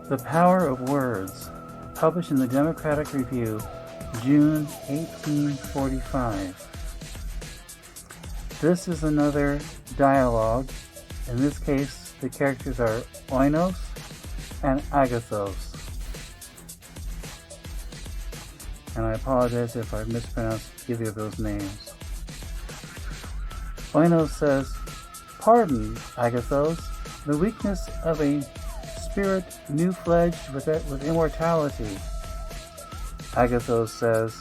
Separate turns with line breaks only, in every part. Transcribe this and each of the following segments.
The Power of Words, published in the Democratic Review, June 1845. This is another dialogue. In this case, the characters are Oinos and Agathos. And I apologize if I mispronounced either of those names. Oinos says, "Pardon, Agathos, the weakness of a spirit new-fledged with immortality." Agathos says,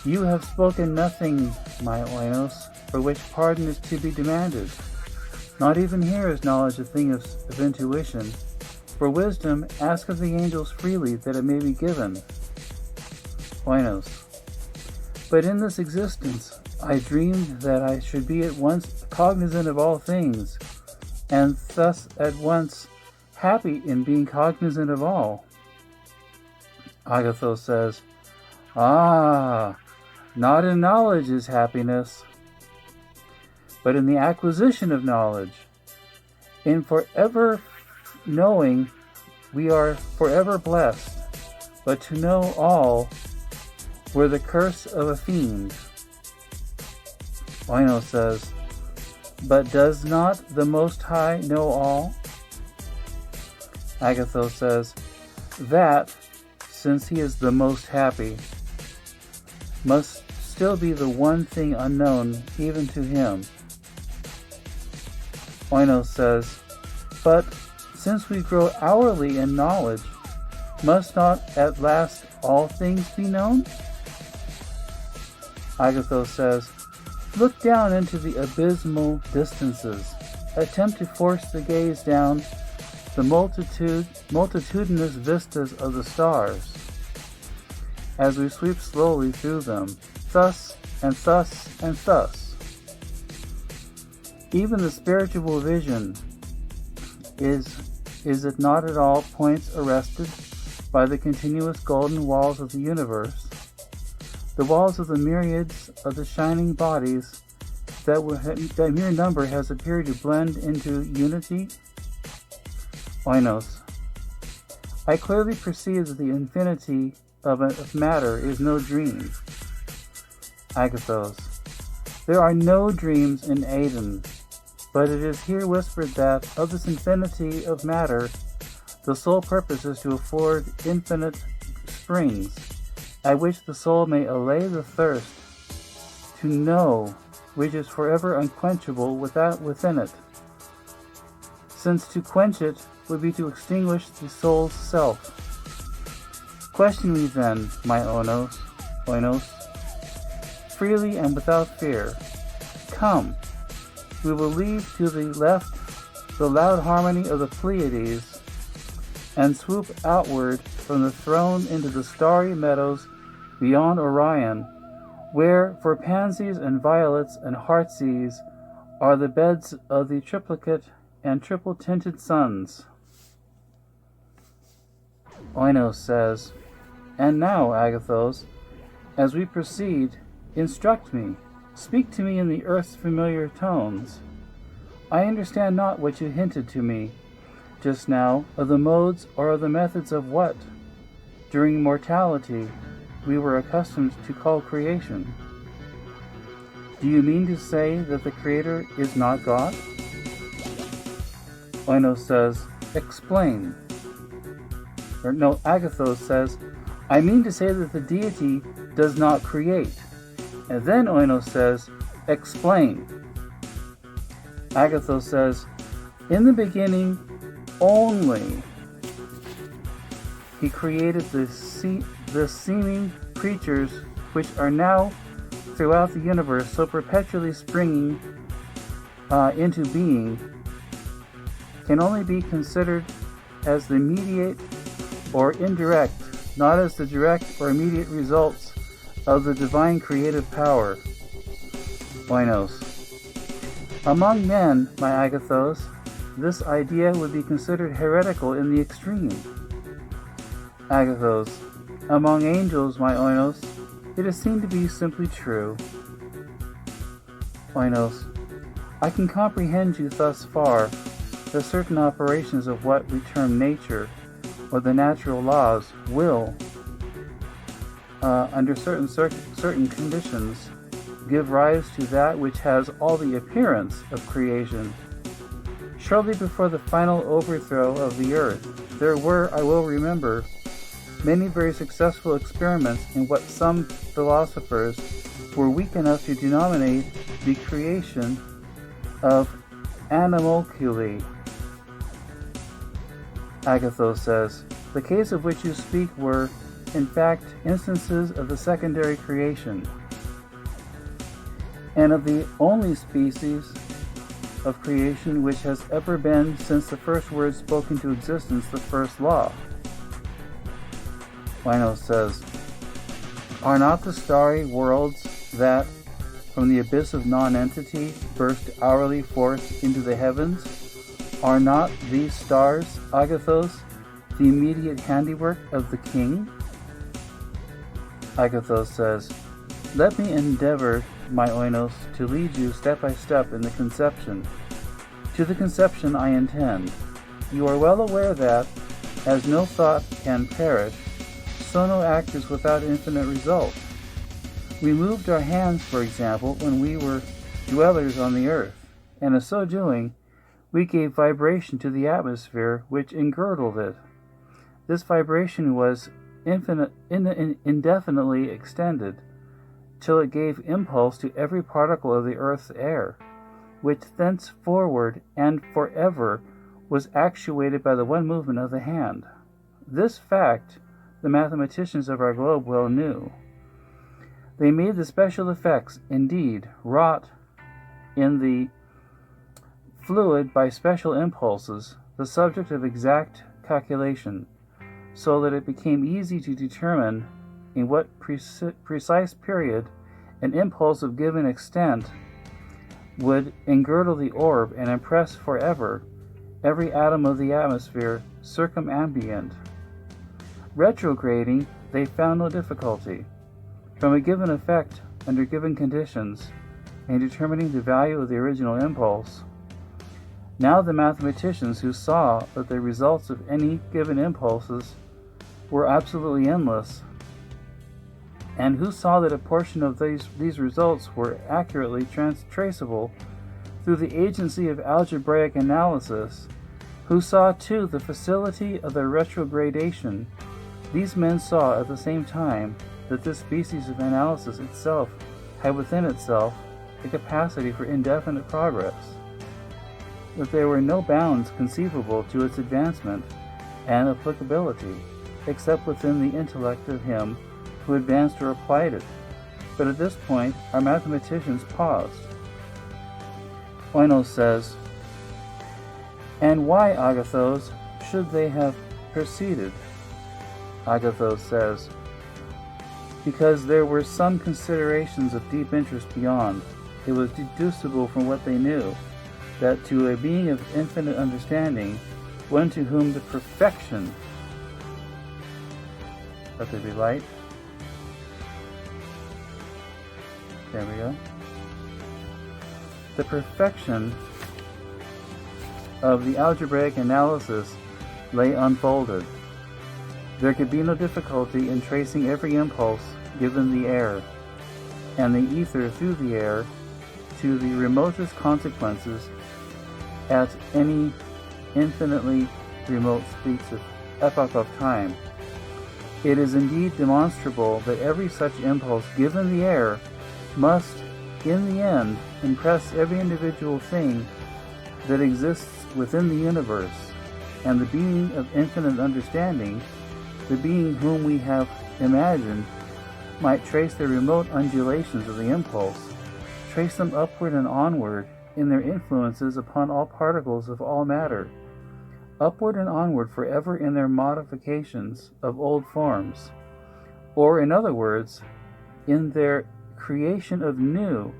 "You have spoken nothing, my Oinos, for which pardon is to be demanded. Not even here is knowledge a thing of intuition. For wisdom, ask of the angels freely, that it may be given." Oinos, "But in this existence, I dreamed that I should be at once cognizant of all things, and thus at once happy in being cognizant of all." Agathos says, "Ah, not in knowledge is happiness, but in the acquisition of knowledge. In forever knowing, we are forever blessed, but to know all were the curse of a fiend." Oinos says, "But does not the Most High know all?" Agathos says, "That, since he is the most happy, must still be the one thing unknown even to him." Oinos says, "But since we grow hourly in knowledge, must not at last all things be known?" Agathos says, "Look down into the abysmal distances. Attempt to force the gaze down the multitudinous vistas of the stars, as we sweep slowly through them, thus and thus and thus. Even the spiritual vision, is it not at all points arrested by the continuous golden walls of the universe, the walls of the myriads of the shining bodies that mere number has appeared to blend into unity?" Oinos, "I clearly perceive that the infinity of matter is no dream." Agathos, "There are no dreams in Aden, but it is here whispered that, of this infinity of matter, the sole purpose is to afford infinite springs, at which the soul may allay the thirst to know, which is forever unquenchable within it, since to quench it would be to extinguish the soul's self. Question me then, my Oinos, freely and without fear. Come, we will leave to the left the loud harmony of the Pleiades, and swoop outward from the throne into the starry meadows beyond Orion, where for pansies and violets and heartsease are the beds of the triplicate and triple-tinted suns." Oinos says, "And now, Agathos, as we proceed, instruct me, speak to me in the earth's familiar tones. I understand not what you hinted to me just now of the modes or of the methods of what, during mortality, we were accustomed to call creation. Do you mean to say that the Creator is not God?" Oinos says, "Explain." Agathos says, "I mean to say that the deity does not create." And then Oinos says, "Explain." Agathos says, "In the beginning only, he created the seeming creatures which are now throughout the universe so perpetually springing into being, can only be considered as the mediate or indirect, not as the direct or immediate results of the divine creative power." Oinos, "Among men, my Agathos, this idea would be considered heretical in the extreme." Agathos, "Among angels, my Oinos, it is seen to be simply true." Oinos, "I can comprehend you thus far, that certain operations of what we term nature, or the natural laws, will, under certain conditions, give rise to that which has all the appearance of creation. Shortly before the final overthrow of the earth, there were, I will remember, many very successful experiments in what some philosophers were weak enough to denominate the creation of animalculae. Agathos says, the case of which you speak were, in fact, instances of the secondary creation, and of the only species of creation which has ever been, since the first word spoke into existence, the first law. Winos says, are not the starry worlds that, from the abyss of non-entity, burst hourly forth into the heavens? Are not these stars, Agathos, the immediate handiwork of the king? Agathos says, let me endeavor, my Oinos, to lead you step by step in the conception. To the conception I intend. You are well aware that, as no thought can perish, so no act is without infinite result. We moved our hands, for example, when we were dwellers on the earth, and in so doing, we gave vibration to the atmosphere which engirdled it. This vibration was indefinitely extended, till it gave impulse to every particle of the earth's air, which thenceforward and forever was actuated by the one movement of the hand. This fact the mathematicians of our globe well knew. They made the special effects, indeed, wrought in the fluid by special impulses, the subject of exact calculation, so that it became easy to determine in what precise period an impulse of given extent would engirdle the orb and impress forever every atom of the atmosphere circumambient. Retrograding, they found no difficulty. From a given effect, under given conditions, in determining the value of the original impulse, now the mathematicians who saw that the results of any given impulses were absolutely endless, and who saw that a portion of these results were accurately traceable through the agency of algebraic analysis, who saw too the facility of the retrogradation, these men saw at the same time that this species of analysis itself had within itself a capacity for indefinite progress, that there were no bounds conceivable to its advancement and applicability, except within the intellect of him who advanced or applied it. But at this point, our mathematicians paused. Oinos says, and why, Agathos, should they have proceeded? Agathos says, because there were some considerations of deep interest beyond. It was deducible from what they knew, that to a being of infinite understanding, one to whom the perfection, let there be light, there we go, the perfection of the algebraic analysis lay unfolded. There could be no difficulty in tracing every impulse given the air, and the ether through the air, to the remotest consequences at any infinitely remote epoch of time. It is indeed demonstrable that every such impulse given the air must, in the end, impress every individual thing that exists within the universe, and the being of infinite understanding, the being whom we have imagined, might trace the remote undulations of the impulse, trace them upward and onward in their influences upon all particles of all matter, upward and onward forever in their modifications of old forms, or in other words, in their creation of new,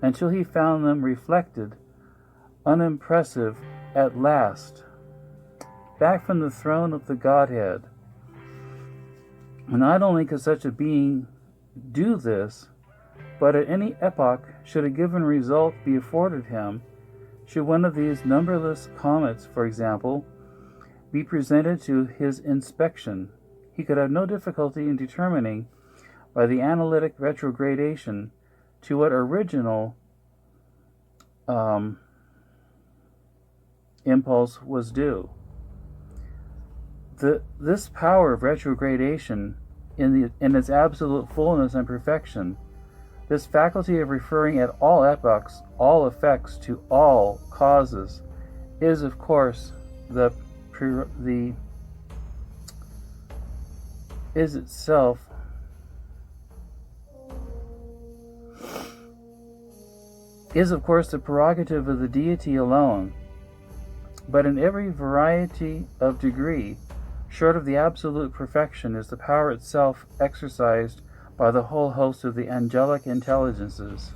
until he found them reflected, unimpressive at last, back from the throne of the Godhead. Not only could such a being do this, but at any epoch, should a given result be afforded him, Should one of these numberless comets, for example, be presented to his inspection, he could have no difficulty in determining by the analytic retrogradation to what original impulse was due. This power of retrogradation in its absolute fullness and perfection, this faculty of referring at all epochs, all effects to all causes, is of course is itself of course the prerogative of the deity alone, but in every variety of degree, short of the absolute perfection, is the power itself exercised by the whole host of the angelic intelligences.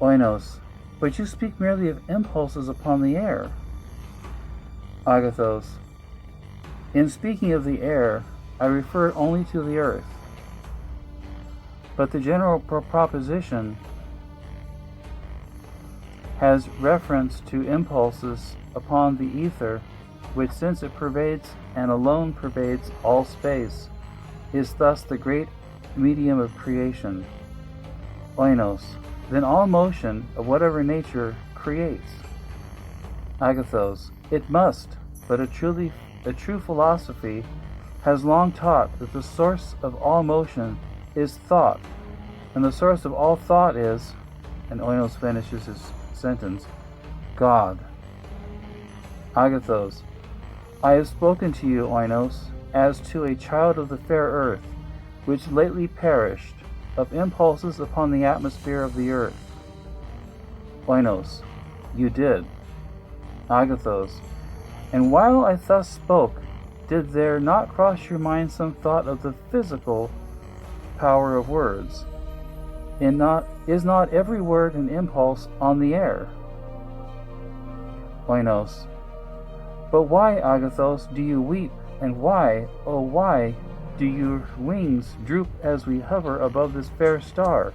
Oinos, but you speak merely of impulses upon the air. Agathos, in speaking of the air, I refer only to the earth. But the general proposition has reference to impulses upon the ether, which, since it pervades and alone pervades all space, is thus the great medium of creation. Oinos, then all motion of whatever nature creates. Agathos, it must, but a true philosophy has long taught that the source of all motion is thought, and the source of all thought is, and Oinos finishes his sentence, God. Agathos, I have spoken to you, Oinos, as to a child of the fair earth, which lately perished, of impulses upon the atmosphere of the earth. Oinos, you did. Agathos, and while I thus spoke, did there not cross your mind some thought of the physical power of words? Is not every word an impulse on the air? Oinos, but why, Agathos, do you weep, and why, oh why, do your wings droop as we hover above this fair star,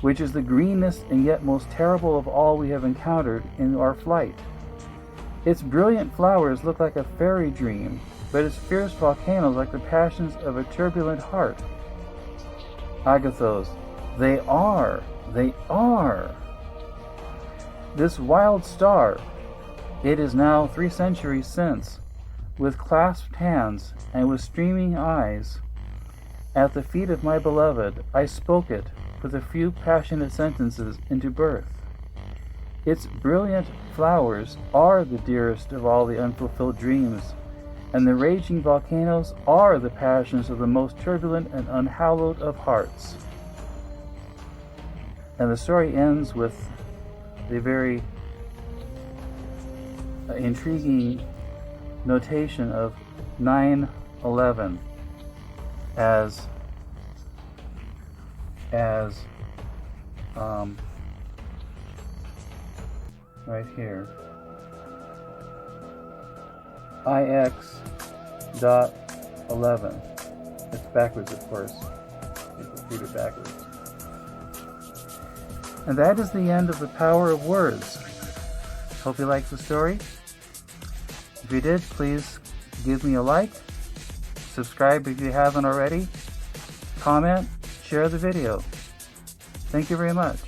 which is the greenest and yet most terrible of all we have encountered in our flight? Its brilliant flowers look like a fairy dream, but its fierce volcanoes like the passions of a turbulent heart. Agathos, they are. This wild star, it is now 3 centuries since, with clasped hands and with streaming eyes, at the feet of my beloved, I spoke it with a few passionate sentences into birth. Its brilliant flowers are the dearest of all the unfulfilled dreams, and the raging volcanoes are the passions of the most turbulent and unhallowed of hearts. And the story ends with the very intriguing notation of 9/11 as right here, IX.11. It's backwards, of course. Read it backwards. And that is the end of the power of words. Hope you liked the story. If you did, please give me a like, subscribe if you haven't already, comment, share the video. Thank you very much.